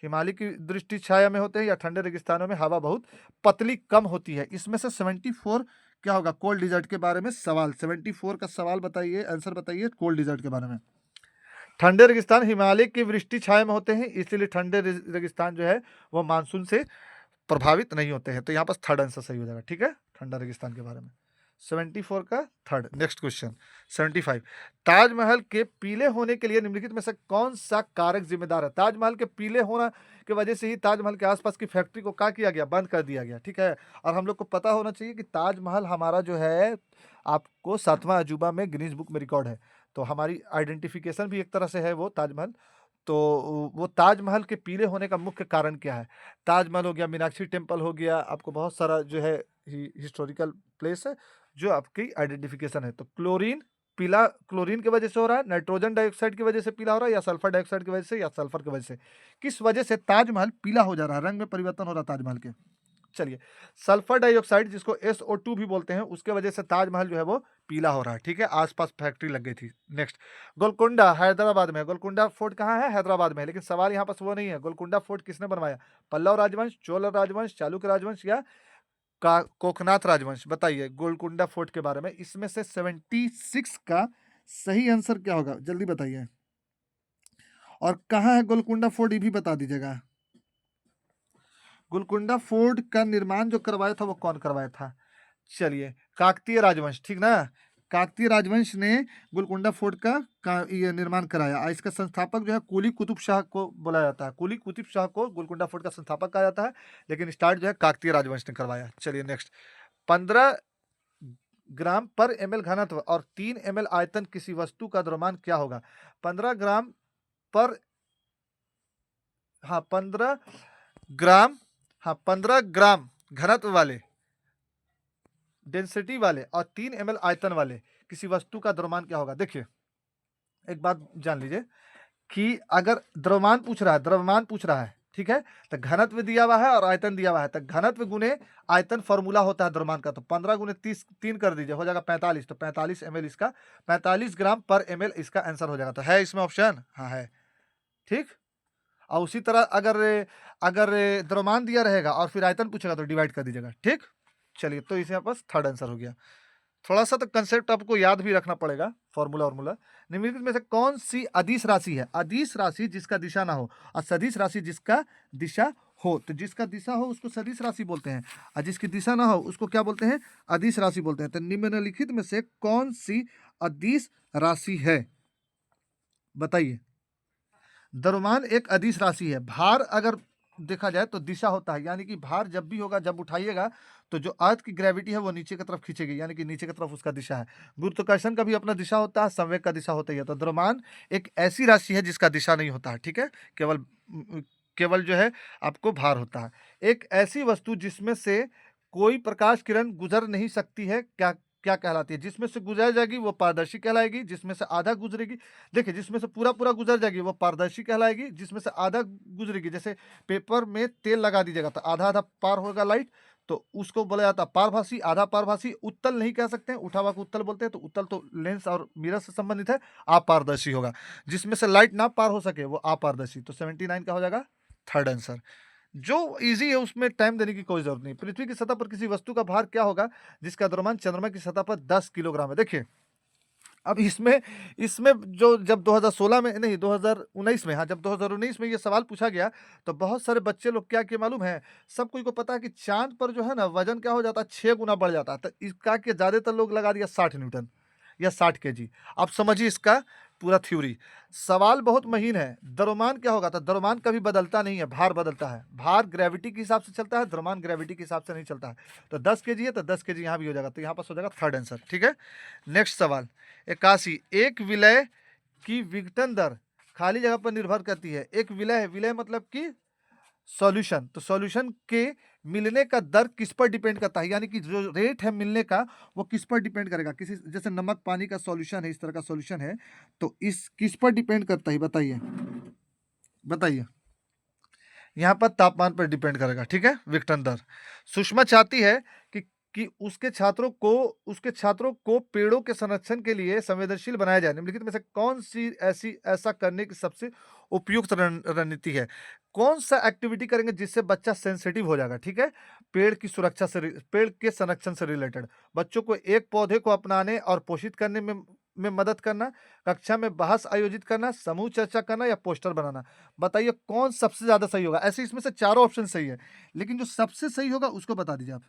A: हिमालय की दृष्टि छाया में होते हैं, या ठंडे रेगिस्तानों में हवा बहुत पतली कम होती है। इसमें से 74 क्या होगा? कोल्ड डिजर्ट के बारे में सवाल। 74 का सवाल बताइए, आंसर बताइए कोल्ड डिजर्ट के बारे में। ठंडे रेगिस्तान हिमालय की वृष्टि छाया में होते हैं, इसीलिए ठंडे रेगिस्तान जो है वो मानसून से प्रभावित नहीं होते हैं। तो यहाँ पर थर्ड आंसर सही हो जाएगा। ठीक है, ठंडा रेगिस्तान के बारे में 74 का थर्ड। नेक्स्ट क्वेश्चन 75, ताजमहल के पीले होने के लिए निम्नलिखित में से कौन सा कारक जिम्मेदार है? ताजमहल के पीले होना की वजह से ही ताजमहल के आसपास की फैक्ट्री को क्या किया गया? बंद कर दिया गया। ठीक है, और हम लोग को पता होना चाहिए कि ताजमहल हमारा जो है आपको 7वां अजूबा में गिनीज बुक में रिकॉर्ड है, तो हमारी आइडेंटिफिकेशन भी एक तरह से है वो ताजमहल। तो वो ताजमहल के पीले होने का मुख्य कारण क्या है? ताजमहल हो गया, मीनाक्षी टेम्पल हो गया, आपको बहुत सारा जो है हिस्टोरिकल प्लेस है जो आपकी आइडेंटिफिकेशन है। तो क्लोरीन, पीला क्लोरीन की वजह से हो रहा है, नाइट्रोजन डाइऑक्साइड की वजह से पीला हो रहा है, या सल्फर डाइऑक्साइड की वजह से, या सल्फर की वजह से? किस वजह से ताजमहल पीला हो जा रहा है, रंग में परिवर्तन हो रहा है ताजमहल के? चलिए, सल्फर डाइऑक्साइड जिसको SO2 भी बोलते हैं, उसके वजह से ताजमहल जो है वो पीला हो रहा है। ठीक है, आसपास फैक्ट्री लग गई थी। नेक्स्ट, गोलकुंडा हैदराबाद में है। गोलकुंडा फोर्ट कहाँ है? हैदराबाद में है। लेकिन सवाल यहाँ पर वो नहीं है, गोलकुंडा फोर्ट किसने बनवाया? पल्लव राजवंश, चोल राजवंश, चालुक्य राजवंश, या कोकनाथ राजवंश? बताइए गोलकुंडा फोर्ट के बारे में। इसमें से 76 का सही आंसर क्या होगा? जल्दी बताइए। और कहाँ है गोलकुंडा फोर्ट ये भी बता दीजिएगा। गोलकुंडा फोर्ट का निर्माण जो करवाया था वो कौन करवाया था? चलिए, काकतीय राजवंश। ठीक ना, काकतीय राजवंश ने गोलकुंडा फोर्ट का ये निर्माण कराया। और इसका संस्थापक जो है कुली कुतुब शाह को बोला जाता है। कुली कुतुब शाह को गोलकुंडा फोर्ट का संस्थापक कहा जाता है, लेकिन स्टार्ट जो है काकतीय राजवंश ने करवाया। चलिए नेक्स्ट, 15 ग्राम पर ml घनत्व और 3 ml आयतन किसी वस्तु का द्रव्यमान क्या होगा? 15 ग्राम पर, हाँ 15 ग्राम, हाँ 15 ग्राम घनत्व वाले, डेंसिटी वाले और 3 ml आयतन वाले किसी वस्तु का द्रव्यमान क्या होगा? देखिए, एक बात जान लीजिए कि अगर द्रव्यमान पूछ रहा है, द्रव्यमान पूछ रहा है, ठीक है, तो घनत्व दिया हुआ है और आयतन दिया हुआ है, तो घनत्व गुने आयतन फॉर्मूला होता है द्रव्यमान का। तो 15 गुने 30, 3 कर दीजिए, हो जाएगा 45। तो 45 ml इसका, 45 ग्राम पर ml इसका आंसर हो जाएगा। तो है इसमें ऑप्शन? हाँ है। ठीक, और उसी तरह अगर अगर द्रव्यमान दिया रहेगा और फिर आयतन पूछेगा तो डिवाइड कर दीजिएगा। ठीक, चलिए, तो इसे पास थर्ड आंसर हो गया। थोड़ा सा तो कंसेप्ट आपको याद भी रखना पड़ेगा, फॉर्मूला वॉर्मूला। निम्नलिखित में से कौन सी अदिश राशि है? अदिश राशि जिसका दिशा ना हो, और सदिश राशि जिसका दिशा हो। तो जिसका दिशा हो उसको सदिश राशि बोलते हैं, और जिसकी दिशा ना हो उसको क्या बोलते हैं? अदिश राशि बोलते हैं। तो निम्नलिखित में से कौन सी अदिश राशि है? बताइए। द्रव्यमान एक अदिश राशि है। भार अगर देखा जाए तो दिशा होता है, यानी कि भार जब भी होगा, जब उठाइएगा तो जो अर्थ की ग्रेविटी है वो नीचे की तरफ खींचेगी, यानी कि नीचे की तरफ उसका दिशा है। गुरुत्वाकर्षण का भी अपना दिशा होता है, संवेग का दिशा होता ही है। तो द्रव्यमान एक ऐसी राशि है जिसका दिशा नहीं होता है। ठीक है, केवल जो है आपको भार होता है। एक ऐसी वस्तु जिसमें से कोई प्रकाश किरण गुजर नहीं सकती है, क्या क्या कहलाती है? जिसमें से गुजर जाएगी वो पारदर्शी कहलाएगी, जिसमें से आधा गुजरेगी, देखिए जिसमें से पूरा पूरा गुजर जाएगी वो पारदर्शी कहलाएगी, जिसमें से आधा गुजरेगी, जैसे पेपर में तेल लगा दीजिएगा तो आधा आधा पार होगा लाइट, तो उसको बोला जाता है पारभासी, आधा पारभासी। उत्तल नहीं कह सकते हैं, उठा हुआ को उत्तल बोलते हैं, तो उत्तल तो लेंस और मिरर से संबंधित है, अपारदर्शी होगा। जिसमें से लाइट ना पार हो सके वो अपारदर्शी। तो 79 का हो जाएगा थर्ड आंसर। जो इजी है उसमें टाइम देने की कोई जरूरत नहीं। पृथ्वी की सतह पर किसी वस्तु का भार क्या होगा जिसका द्रव्यमान चंद्रमा की सतह पर 10 किलोग्राम है? देखिए, अब इसमें इसमें जो जब 2016 में नहीं 2019 में, हाँ जब 2019 में ये सवाल पूछा गया तो बहुत सारे बच्चे लोग क्या किए मालूम है? सब कोई को पता है कि चांद पर जो है ना वजन क्या हो जाता है, 6 गुना बढ़ जाता है। तो इसका कि ज्यादातर लोग लगा दिया 60 न्यूटन या 60 केजी। आप समझिए इसका पूरा थ्योरी। सवाल बहुत महीन है। द्रव्यमान क्या होगा? तो द्रव्यमान कभी बदलता नहीं है, भार बदलता है। भार ग्रेविटी के हिसाब से चलता है, द्रव्यमान ग्रेविटी के हिसाब से नहीं चलता है। तो 10 केजी है तो 10 केजी यहाँ भी हो जाएगा, तो यहाँ पास हो जाएगा थर्ड आंसर। ठीक है, नेक्स्ट सवाल 81, एक विलय की विघटन दर खाली जगह पर निर्भर करती है। एक विलय है, विलय मतलब कि सॉल्यूशन, तो सॉल्यूशन के मिलने का दर किस पर डिपेंड करता है? यानी कि जो रेट है मिलने का वो किस पर डिपेंड करेगा? किसी जैसे नमक पानी का सॉल्यूशन है, इस तरह का सॉल्यूशन है, तो इस किस पर डिपेंड करता है? बताइए बताइए। यहाँ पर तापमान पर डिपेंड करेगा। ठीक है, विघटन दर। सुषमा चाहती है कि कि उसके छात्रों को पेड़ों के संरक्षण के लिए संवेदनशील बनाया जाए। निम्नलिखित में से कौन-सी ऐसा करने की सबसे उपयुक्त रणनीति है? कौन-सा एक्टिविटी करेंगे जिससे बच्चा सेंसिटिव हो जाएगा, ठीक है? पेड़ के संरक्षण से रिलेटेड। बच्चों को एक पौधे को अपनाने और पोषित करने में मदद करना, कक्षा में बहस आयोजित करना, समूह चर्चा करना या पोस्टर बनाना। बताइए कौन सबसे ज़्यादा सही होगा? ऐसे इसमें से चारों ऑप्शन सही है, लेकिन जो सबसे सही होगा उसको बता दीजिए आप।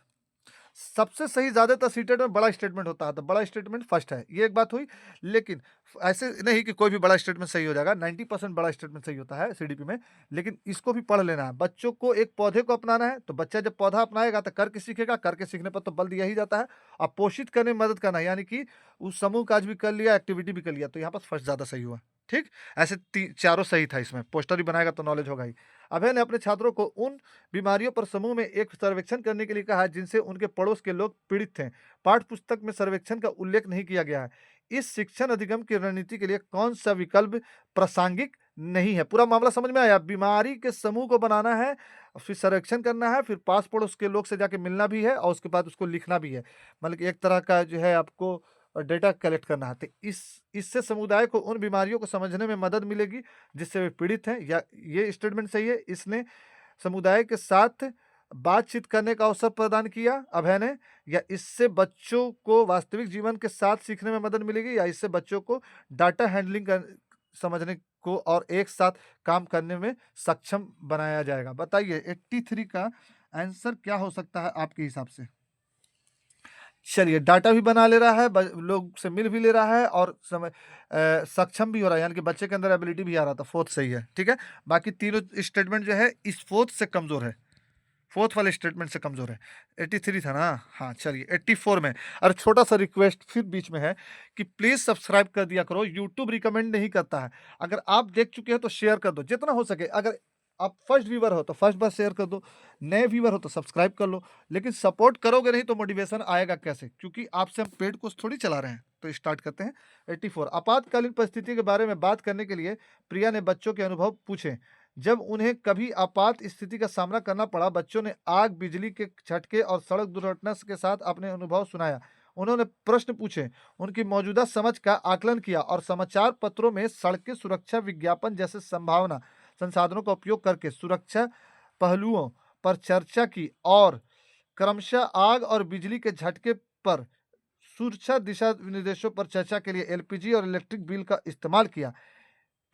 A: सबसे सही ज़्यादातर सीटेट में बड़ा स्टेटमेंट होता है, तो बड़ा स्टेटमेंट फर्स्ट है, ये एक बात हुई। लेकिन ऐसे नहीं कि कोई भी बड़ा स्टेटमेंट सही हो जाएगा, 90% बड़ा स्टेटमेंट सही होता है सीडीपी में। लेकिन इसको भी पढ़ लेना है। बच्चों को एक पौधे को अपनाना है, तो बच्चा जब पौधा अपनाएगा तो करके सीखेगा, करके सीखने पर तो बल दिया ही जाता है। और पोषित करने में मदद करना है, यानी कि उस समूह काज भी कर लिया, एक्टिविटी भी कर लिया, तो यहाँ पर फर्स्ट ज़्यादा सही हुआ। ठीक, ऐसे चारों सही था इसमें। पोस्टर भी बनाएगा तो नॉलेज होगा ही। अभय ने अपने छात्रों को उन बीमारियों पर समूह में एक सर्वेक्षण करने के लिए कहा जिनसे उनके पड़ोस के लोग पीड़ित थे। पाठ्य पुस्तक में सर्वेक्षण का उल्लेख नहीं किया गया है। इस शिक्षण अधिगम की रणनीति के लिए कौन सा विकल्प प्रासंगिक नहीं है? पूरा मामला समझ में आया? बीमारी के समूह को बनाना है, फिर सर्वेक्षण करना है, फिर पास पड़ोस के लोग से जाके मिलना भी है और उसके बाद उसको लिखना भी है। मतलब कि एक तरह का जो है आपको डेटा कलेक्ट करना है। तो इससे समुदाय को उन बीमारियों को समझने में मदद मिलेगी जिससे वे पीड़ित हैं, या ये स्टेटमेंट सही है? इसने समुदाय के साथ बातचीत करने का अवसर प्रदान किया अभय ने, या इससे बच्चों को वास्तविक जीवन के साथ सीखने में मदद मिलेगी, या इससे बच्चों को डाटा हैंडलिंग समझने को और एक साथ काम करने में सक्षम बनाया जाएगा? बताइए 83 का आंसर क्या हो सकता है आपके हिसाब से? चलिए, डाटा भी बना ले रहा है, लोग से मिल भी ले रहा है और सक्षम भी हो रहा है, यानी कि बच्चे के अंदर एबिलिटी भी आ रहा था। फोर्थ सही है, ठीक है। बाकी तीनों स्टेटमेंट जो है इस फोर्थ से कमजोर है, फोर्थ वाले स्टेटमेंट से कमजोर है। 83 था ना? हाँ, चलिए 84 में। और छोटा सा रिक्वेस्ट फिर बीच में है कि प्लीज सब्सक्राइब कर दिया करो, यूट्यूब रिकमेंड नहीं करता है। अगर आप देख चुके हो तो शेयर कर दो जितना हो सके। अगर आप फर्स्ट व्यूवर हो तो फर्स्ट बार शेयर कर दो, नए व्यूवर हो तो सब्सक्राइब कर लो। लेकिन सपोर्ट करोगे नहीं तो मोटिवेशन आएगा कैसे? क्योंकि आपसे हम पेड कोर्स थोड़ी चला रहे हैं। तो स्टार्ट करते हैं। 84, आपातकालीन परिस्थिति के बारे में बात करने के लिए प्रिया ने बच्चों के अनुभव पूछे। जब उन्हें कभी आपात स्थिति का सामना करना पड़ा, बच्चों ने आग, बिजली के झटके और सड़क दुर्घटना के साथ अपने अनुभव सुनाया। उन्होंने प्रश्न पूछे, उनकी मौजूदा समझ का आकलन किया और समाचार पत्रों में सड़क सुरक्षा विज्ञापन जैसे संभावना संसाधनों का उपयोग करके सुरक्षा पहलुओं पर चर्चा की और क्रमशः आग और बिजली के झटके पर सुरक्षा दिशा निर्देशों पर चर्चा के लिए एलपीजी और इलेक्ट्रिक बिल का इस्तेमाल किया।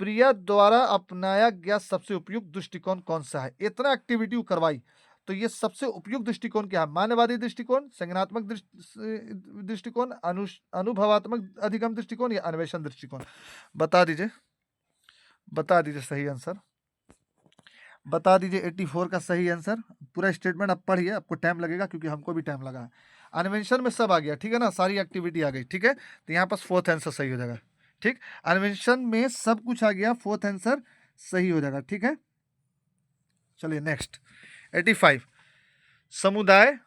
A: प्रिया द्वारा अपनाया गया सबसे उपयुक्त दृष्टिकोण कौन सा है? इतना एक्टिविटी करवाई तो ये सबसे उपयुक्त दृष्टिकोण क्या है? मानववादी दृष्टिकोण, संज्ञानात्मक दृष्टिकोण, अनुभवात्मक अधिगम दृष्टिकोण या अन्वेषण दृष्टिकोण? बता दीजिए, बता दीजिए सही आंसर बता दीजिए। 84 का सही आंसर। पूरा स्टेटमेंट आप पढ़िए, आपको टाइम लगेगा क्योंकि हमको भी टाइम लगा है। अनवेंशन में सब आ गया, ठीक है ना? सारी एक्टिविटी आ गई, ठीक है। तो यहाँ पास फोर्थ आंसर सही हो जाएगा, ठीक। अनवेंशन में सब कुछ आ गया, फोर्थ आंसर सही हो जाएगा, ठीक है। चलिए नेक्स्ट 85, समुदाय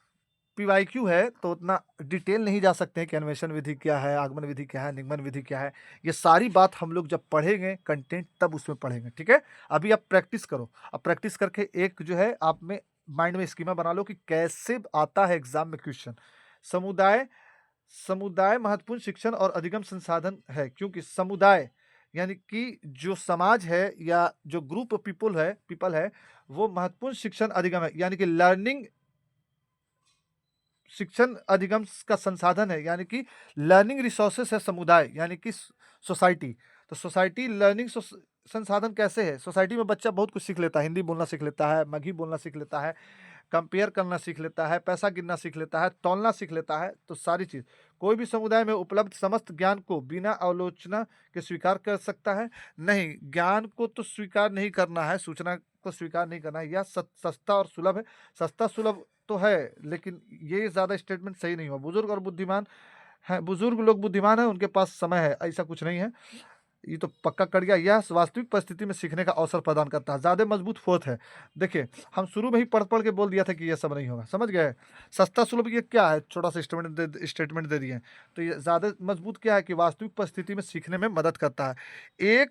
A: पीवाईक्यू है तो उतना डिटेल नहीं जा सकते हैं कि अन्वेषण विधि क्या है, आगमन विधि क्या है, निगमन विधि क्या है। ये सारी बात हम लोग जब पढ़ेंगे कंटेंट तब उसमें पढ़ेंगे, ठीक है। अभी आप प्रैक्टिस करो। अब प्रैक्टिस करके एक जो है आप में माइंड में स्कीमा बना लो कि कैसे आता है एग्जाम में क्वेश्चन। समुदाय समुदाय महत्वपूर्ण शिक्षण और अधिगम संसाधन है, क्योंकि समुदाय यानी कि जो समाज है या जो ग्रुप ऑफ पीपल है वो महत्वपूर्ण शिक्षण अधिगम है, यानी कि लर्निंग शिक्षण अधिगम का संसाधन है, यानी कि लर्निंग रिसोर्सेस है समुदाय, यानी कि सोसाइटी। तो सोसाइटी लर्निंग संसाधन कैसे है? सोसाइटी में बच्चा बहुत कुछ सीख लेता है, हिंदी बोलना सीख लेता है, मगही बोलना सीख लेता है, कंपेयर करना सीख लेता है, पैसा गिनना सीख लेता है, तौलना सीख लेता है। तो सारी चीज़ कोई भी समुदाय में उपलब्ध समस्त ज्ञान को बिना आलोचना के स्वीकार कर सकता है? नहीं, ज्ञान को तो स्वीकार नहीं करना है, सूचना को स्वीकार नहीं करना है। यह सस्ता और सुलभ है। सस्ता सुलभ तो है, लेकिन ये ज़्यादा स्टेटमेंट सही नहीं हुआ। बुजुर्ग और बुद्धिमान है, बुजुर्ग लोग बुद्धिमान है, उनके पास समय है, ऐसा कुछ नहीं है। ये तो पक्का कट गया। यह वास्तविक परिस्थिति में सीखने का अवसर प्रदान करता है। ज़्यादा मजबूत फोर्थ है। देखिए, हम शुरू में ही पढ़ पढ़ के बोल दिया था कि ये सब नहीं होगा, समझ गए? सस्ता सुलभ ये क्या है? छोटा सा स्टेटमेंट दे दिए। तो ये ज़्यादा मजबूत क्या है कि वास्तविक परिस्थिति में सीखने में मदद करता है।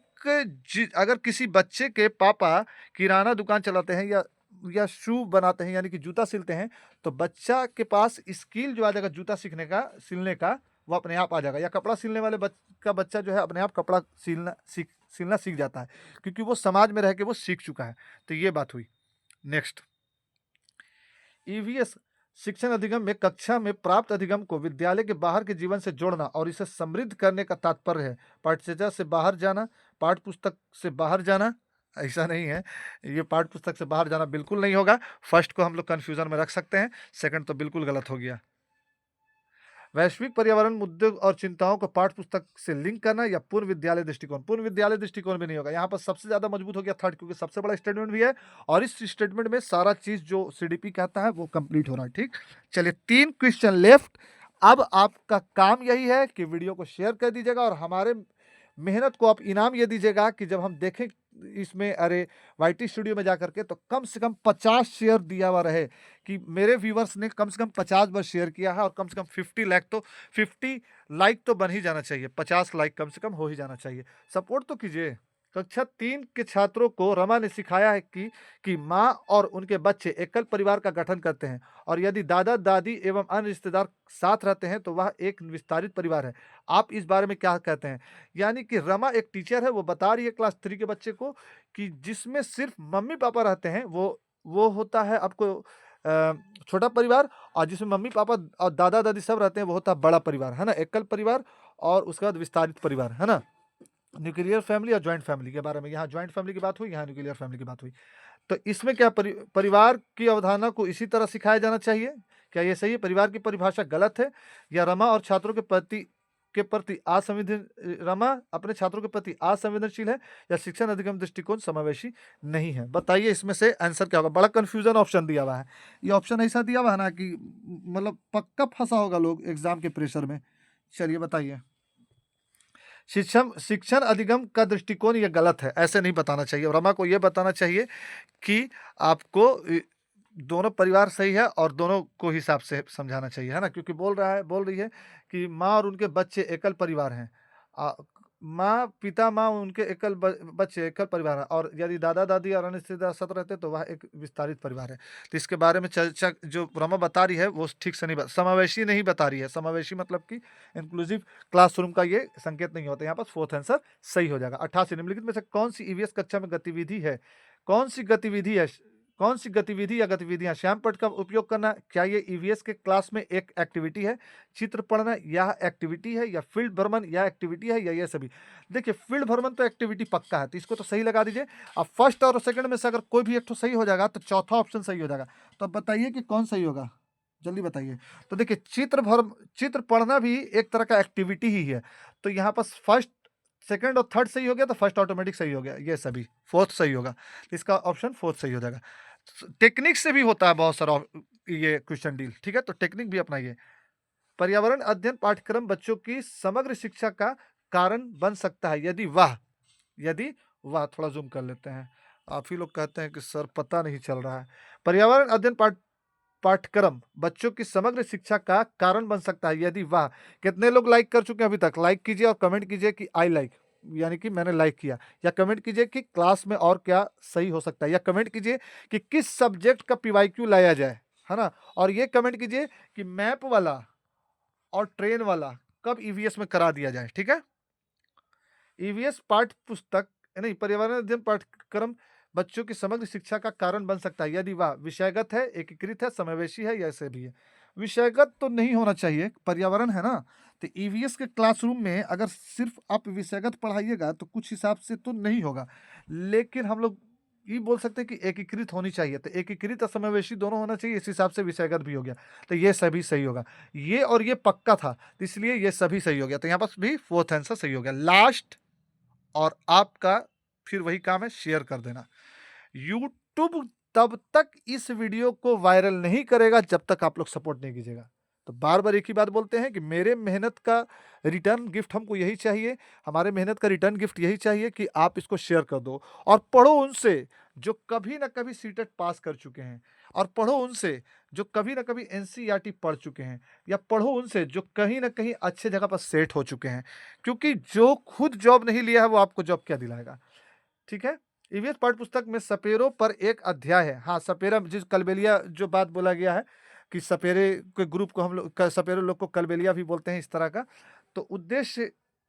A: अगर किसी बच्चे के पापा किराना दुकान चलाते हैं या या शू बनाते हैं यानी कि जूता सिलते हैं, तो बच्चा के पास स्किल जो आ जाएगा जूता सीखने का, सिलने का, वो अपने आप आ जाएगा। या कपड़ा सिलने वाले का बच्चा जो है अपने आप कपड़ा सिलना सीख जाता है, क्योंकि वो समाज में रह के वो सीख चुका है। तो ये बात हुई। नेक्स्ट, ईवीएस शिक्षण अधिगम में कक्षा में प्राप्त अधिगम को विद्यालय के बाहर के जीवन से जोड़ना और इसे समृद्ध करने का तात्पर्य है। पाठ्यचर्या से बाहर जाना, पाठ्य पुस्तक से बाहर जाना, ऐसा नहीं है। ये पाठ्य पुस्तक से बाहर जाना बिल्कुल नहीं होगा। फर्स्ट को हम लोग कंफ्यूजन में रख सकते हैं, सेकंड तो बिल्कुल गलत हो गया। वैश्विक पर्यावरण मुद्दों और चिंताओं को पाठ्य पुस्तक से लिंक करना या पूर्व विद्यालय दृष्टिकोण, पूर्व विद्यालय दृष्टिकोण भी नहीं होगा। यहाँ पर सबसे ज्यादा मजबूत हो गया थर्ड, क्योंकि सबसे बड़ा स्टेटमेंट भी है और इस स्टेटमेंट में सारा चीज जो सीडीपी कहता है वो कंप्लीट हो रहा है। ठीक, चलिए 3 क्वेश्चन लेफ्ट। अब आपका काम यही है कि वीडियो को शेयर कर दीजिएगा और हमारे मेहनत को आप इनाम ये दीजिएगा कि जब हम देखें इसमें, अरे वाईटी स्टूडियो में जाकर के, तो कम से कम 50 शेयर दिया हुआ रहे कि मेरे व्यूवर्स ने कम से कम 50 बार शेयर किया है और कम से कम 50 लाइक तो बन ही जाना चाहिए, 50 लाइक कम से कम हो ही जाना चाहिए। सपोर्ट तो कीजिए। कक्षा 3 के छात्रों को रमा ने सिखाया है कि माँ और उनके बच्चे एकल परिवार का गठन करते हैं और यदि दादा दादी एवं अन्य रिश्तेदार साथ रहते हैं तो वह एक विस्तारित परिवार है। आप इस बारे में क्या कहते हैं? यानी कि रमा एक टीचर है, वो बता रही है क्लास 3 के बच्चे को कि जिसमें सिर्फ मम्मी पापा रहते हैं वो होता है आपको छोटा परिवार, और जिसमें मम्मी पापा और दादा दादी सब रहते हैं वो होता है बड़ा परिवार, है ना, एकल परिवार। और उसके बाद विस्तारित परिवार, है ना, न्यूक्लियर फैमिली और ज्वाइंट फैमिली के बारे में। यहाँ ज्वाइंट फैमिली की बात हुई, यहाँ न्यूक्लियर फैमिली की बात हुई। तो इसमें क्या परिवार की अवधारणा को इसी तरह सिखाया जाना चाहिए? क्या ये सही है? परिवार की परिभाषा गलत है? या रमा और छात्रों के प्रति असंवेदन रमा अपने छात्रों के प्रति असंवेदनशील है? या शिक्षण अधिगम दृष्टिकोण समावेशी नहीं है? बताइए इसमें से आंसर क्या होगा। बड़ा कंफ्यूजन ऑप्शन दिया हुआ है। ये ऑप्शन ऐसा दिया हुआ है ना कि मतलब पक्का फंसा होगा लोग एग्जाम के प्रेशर में। चलिए बताइए। शिक्षण अधिगम का दृष्टिकोण ये गलत है, ऐसे नहीं बताना चाहिए। रमा को ये बताना चाहिए कि आपको दोनों परिवार सही है और दोनों को हिसाब से समझाना चाहिए, है ना, क्योंकि बोल रही है कि माँ और उनके बच्चे एकल परिवार हैं। माँ उनके बच्चे एकल परिवार है और यदि दादा दादी और अन्य रिश्तेदार साथ रहते तो वह एक विस्तारित परिवार है। तो इसके बारे में चर्चा जो रमा बता रही है वो ठीक से नहीं समावेशी नहीं बता रही है। समावेशी मतलब कि इंक्लूसिव क्लासरूम का ये संकेत नहीं होता। यहाँ पर फोर्थ आंसर सही हो जाएगा। 88 निम्नलिखित में से कौन सी ईवीएस कक्षा में गतिविधि है? कौन सी गतिविधि या गतिविधियां? श्याम पट्ट का उपयोग करना, क्या ये ईवीएस के क्लास में एक एक्टिविटी है? चित्र पढ़ना यह एक्टिविटी है? या फील्ड भ्रमण यह एक्टिविटी है? या ये सभी? देखिए फील्ड भ्रमण तो एक्टिविटी पक्का है, तो इसको तो सही लगा दीजिए। अब फर्स्ट और सेकंड में से अगर कोई भी एक तो सही हो जाएगा तो चौथा ऑप्शन सही हो जाएगा। तो अब बताइए कि कौन सही होगा, जल्दी बताइए। तो देखिए चित्र पढ़ना भी एक तरह का एक्टिविटी ही है। तो यहाँ पर फर्स्ट, सेकंड और थर्ड सही हो गया तो फर्स्ट ऑटोमेटिक सही हो गया, ये सभी फोर्थ सही होगा। तो इसका ऑप्शन फोर्थ सही हो जाएगा। टेक्निक से भी होता है बहुत सारा ये क्वेश्चन डील, ठीक है, तो टेक्निक भी अपनाइए। पर्यावरण अध्ययन पाठ्यक्रम बच्चों की समग्र शिक्षा का कारण बन सकता है यदि वह थोड़ा जूम कर लेते हैं। आप ही लोग कहते हैं कि सर पता नहीं चल रहा है। पर्यावरण अध्ययन पाठ्यक्रम बच्चों की समग्र शिक्षा का कारण बन सकता है यदि वह, कितने लोग लाइक कर चुके हैं अभी तक? लाइक कीजिए और कमेंट कीजिए कि आई लाइक, यानी कि मैंने लाइक किया, या कमेंट कीजिए कि क्लास में और क्या सही हो सकता है, या कमेंट कीजिए कि किस सब्जेक्ट का पीवाईक्यू लाया जाए, है ना, और ये कमेंट कीजिए कि मैप वाला और ट्रेन वाला कब ईवीएस में करा दिया जाए। ठीक है, ईवीएस पाठ्य पुस्तक नहीं, पर्यावरण अध्ययन पाठ्यक्रम बच्चों की समग्र शिक्षा का कारण बन सकता है यदि वह विषयगत है, एकीकृत है, समावेशी है, या ऐसे भी है। विषयगत तो नहीं होना चाहिए, पर्यावरण है ना, तो ईवीएस के क्लासरूम में अगर सिर्फ आप विषयगत पढ़ाइएगा तो कुछ हिसाब से तो नहीं होगा, लेकिन हम लोग ये बोल सकते हैं कि एकीकृत होनी चाहिए। तो एकीकृत और समावेशी दोनों होना चाहिए, इस हिसाब से विषयगत भी हो गया, तो ये सभी सही होगा। ये और ये पक्का था, तो इसलिए ये सभी सही हो गया। तो यहाँ पर भी फोर्थ आंसर सही हो गया। लास्ट और आपका फिर वही काम है, शेयर कर देना। यूट्यूब तब तक इस वीडियो को वायरल नहीं करेगा जब तक आप लोग सपोर्ट नहीं कीजिएगा। तो बार बार एक ही बात बोलते हैं कि मेरे मेहनत का रिटर्न गिफ्ट हमको यही चाहिए, हमारे मेहनत का रिटर्न गिफ्ट यही चाहिए कि आप इसको शेयर कर दो और पढ़ो उनसे जो कभी ना कभी सीटेट पास कर चुके हैं, और पढ़ो उनसे जो कभी ना कभी एनसीईआरटी पढ़ चुके हैं, या पढ़ो उनसे जो कहीं ना कहीं अच्छे जगह पर सेट हो चुके हैं, क्योंकि जो खुद जॉब नहीं लिया है वो आपको जॉब क्या दिलाएगा। ठीक है, ईवीएस पाठ्य पुस्तक में सपेरों पर एक अध्याय है। हाँ, सपेरा जिस कलबेलिया जो बात बोला गया है कि सपेरे के ग्रुप को हम लोग सपेरे लोग को कलबेलिया भी बोलते हैं, इस तरह का। तो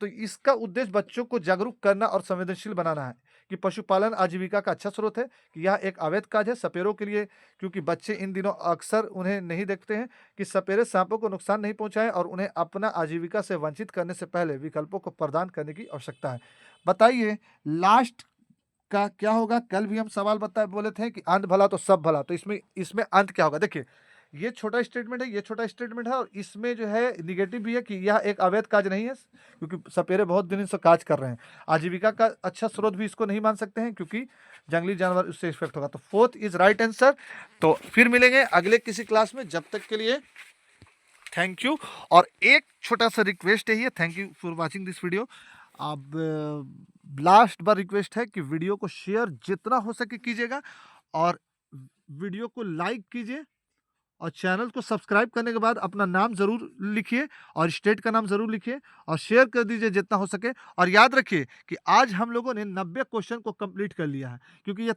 A: इसका उद्देश्य बच्चों को जागरूक करना और संवेदनशील बनाना है कि पशुपालन आजीविका का अच्छा स्रोत है, कि यह एक अवैध काज है सपेरों के लिए, क्योंकि बच्चे इन दिनों अक्सर उन्हें नहीं देखते हैं कि सपेरे सांपों को नुकसान नहीं पहुंचाएं, और उन्हें अपना आजीविका से वंचित करने से पहले विकल्पों को प्रदान करने की आवश्यकता है। बताइए लास्ट का क्या होगा? कल भी हम सवाल बोले थे कि अंत भला तो सब भला, तो इसमें इसमें अंत क्या होगा? देखिए, ये छोटा स्टेटमेंट है, ये छोटा स्टेटमेंट है, और इसमें जो है निगेटिव भी है कि यह एक अवैध काज नहीं है, क्योंकि सपेरे बहुत दिन से काज कर रहे हैं। आजीविका का अच्छा स्रोत भी इसको नहीं मान सकते हैं, क्योंकि जंगली जानवर उससे इफेक्ट होगा। तो फोर्थ इज राइट आंसर। तो फिर मिलेंगे अगले किसी क्लास में, जब तक के लिए थैंक यू। और एक छोटा सा रिक्वेस्ट है, thank you for watching this video. अब लास्ट बार रिक्वेस्ट है कि वीडियो को शेयर जितना हो सके कीजिएगा, और वीडियो को लाइक कीजिए, और चैनल को सब्सक्राइब करने के बाद अपना नाम जरूर लिखिए, और स्टेट का नाम जरूर लिखिए, और शेयर कर दीजिए जितना हो सके। और याद रखिए कि आज हम लोगों ने 90 क्वेश्चन को कंप्लीट कर लिया है, क्योंकि ये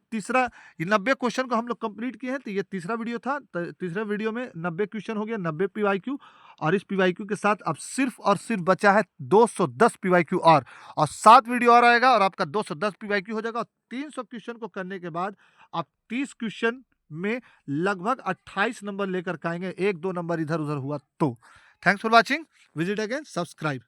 A: 90 क्वेश्चन को हम लोग कंप्लीट किए हैं। तो ये तीसरा वीडियो था, तो तीसरे वीडियो में 90 क्वेश्चन हो गया, 90 पीवाईक्यू। और इस पीवाईक्यू के साथ अब सिर्फ और सिर्फ बचा है 210 पीवाईक्यू, और 7 वीडियो और आएगा, और आपका 210 पीवाईक्यू हो जाएगा। और 300 क्वेश्चन को करने के बाद आप 30 क्वेश्चन में लगभग 28 नंबर लेकर के आएंगे, 1-2 नंबर इधर उधर हुआ तो। Thanks for watching, visit again, subscribe.